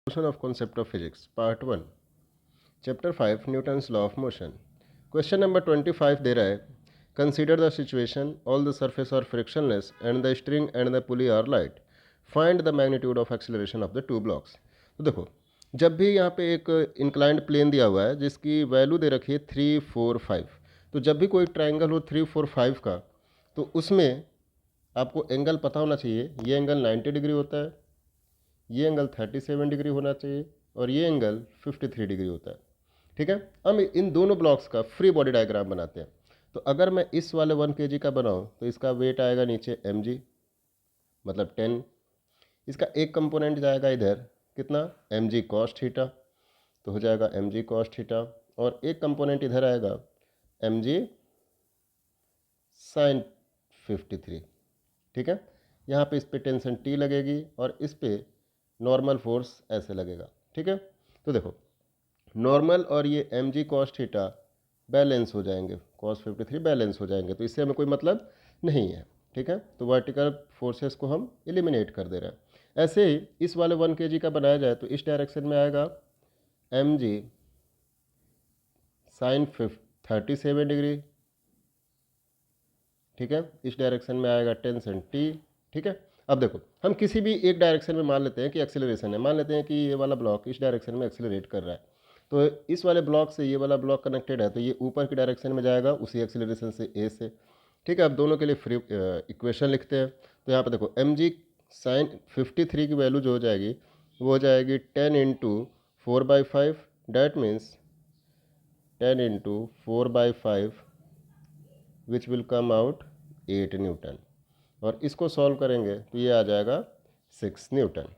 Solution of concept of physics, part 1, chapter 5, Newton's law of motion. Question number 25 दे रहा है, consider the situation, all the surface are frictionless and the string and the pulley are light. Find the magnitude of acceleration of the two blocks. तो देखो, जब भी यहाँ पे एक inclined plane दिया हुआ है जिसकी वैल्यू दे रखी है 3, 4, 5, तो जब भी कोई ट्राइंगल हो 3, 4, 5 का, तो उसमें आपको एंगल पता होना चाहिए। ये एंगल 90 डिग्री होता है, ये एंगल 37 डिग्री होना चाहिए और ये एंगल 53 डिग्री होता है। ठीक है, हम इन दोनों ब्लॉक्स का फ्री बॉडी डायग्राम बनाते हैं। तो अगर मैं इस वाले 1 kg का बनाऊं तो इसका वेट आएगा नीचे mg, मतलब 10। इसका एक कंपोनेंट जाएगा इधर कितना, mg cos थीटा, तो हो जाएगा mg cos थीटा, और एक कंपोनेंट इधर आएगा mg sin 53। ठीक है, यहाँ पे इस पे टेंशन T लगेगी और इस पे नॉर्मल फोर्स ऐसे लगेगा। ठीक है, तो देखो नॉर्मल और ये mg cos थीटा बैलेंस हो जाएंगे, cos 53 बैलेंस हो जाएंगे, तो इससे हमें कोई मतलब नहीं है। ठीक है, तो वर्टिकल फोर्सेस को हम एलिमिनेट कर दे रहे हैं। ऐसे ही इस वाले 1 kg का बनाया जाए तो इस डायरेक्शन में आएगा mg sin 37 डिग्री। ठीक है, इस डायरेक्शन में आएगा टेंशन T। ठीक है, अब देखो हम किसी भी एक डायरेक्शन में मान लेते हैं कि एक्सेलरेशन है, मान लेते हैं कि ये वाला ब्लॉक इस डायरेक्शन में एक्सेलरेट कर रहा है, तो इस वाले ब्लॉक से ये वाला ब्लॉक कनेक्टेड है, तो ये ऊपर की डायरेक्शन में जाएगा उसी एक्सेलरेशन से ए से। ठीक है, अब दोनों के लिए फ्री इक्वेशन लिखते हैं। तो यहाँ पर देखो mg sin 53 की वैल्यू जो हो जाएगी वो हो जाएगी 10 into 4/5, that means 10 into 4/5 which will come out 8 Newton, और इसको सॉल्व करेंगे तो ये आ जाएगा 6 न्यूटन।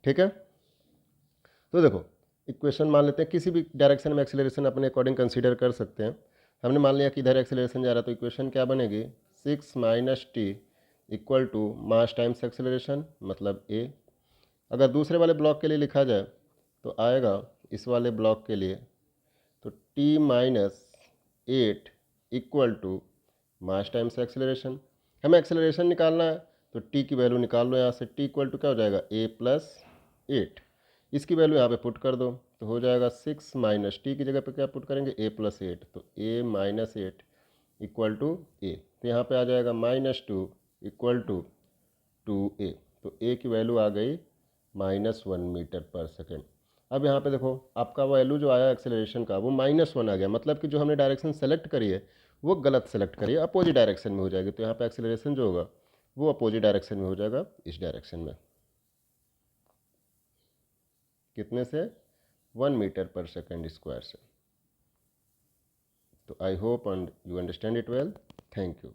ठीक है, तो देखो इक्वेशन मान लेते हैं, किसी भी डायरेक्शन में एक्सेलरेशन अपने अकॉर्डिंग कंसीडर कर सकते हैं। हमने मान लिया कि इधर एक्सेलरेशन जा रहा है, तो इक्वेशन क्या बनेगी, 6 minus T equal to mass times acceleration, मतलब ए। अगर दूसरे वाले ब्लॉक के लिए लिखा जाए तो आएगा इस वाले ब्लॉक के लिए तो T minus 8 equal to mass times acceleration. हमें एक्सेलरेशन निकालना है तो टी की वैल्यू निकाल लो यहाँ से, टी इक्वल टू क्या हो जाएगा ए प्लस 8। इसकी वैल्यू यहाँ पे पुट कर दो तो हो जाएगा 6 माइनस टी की जगह पे क्या पुट करेंगे, ए प्लस 8, तो ए माइनस 8 इक्वल टू ए, तो यहाँ पे आ जाएगा -2 इक्वल टू 2a। तो ए की वैल्यू आ गई -1 मीटर पर सेकेंड। अब यहाँ पे देखो आपका वैल्यू जो आया एक्सेलरेशन का वो -1 आ गया, मतलब कि जो हमने डायरेक्शन सेलेक्ट करी है वो गलत सेलेक्ट करी है, अपोजिट डायरेक्शन में हो जाएगी। तो यहाँ पे एक्सेलरेशन जो होगा वो अपोजिट डायरेक्शन में हो जाएगा, इस डायरेक्शन में। कितने से, 1 मीटर पर सेकेंड स्क्वायर से। तो I hope and you understand it well. Thank you.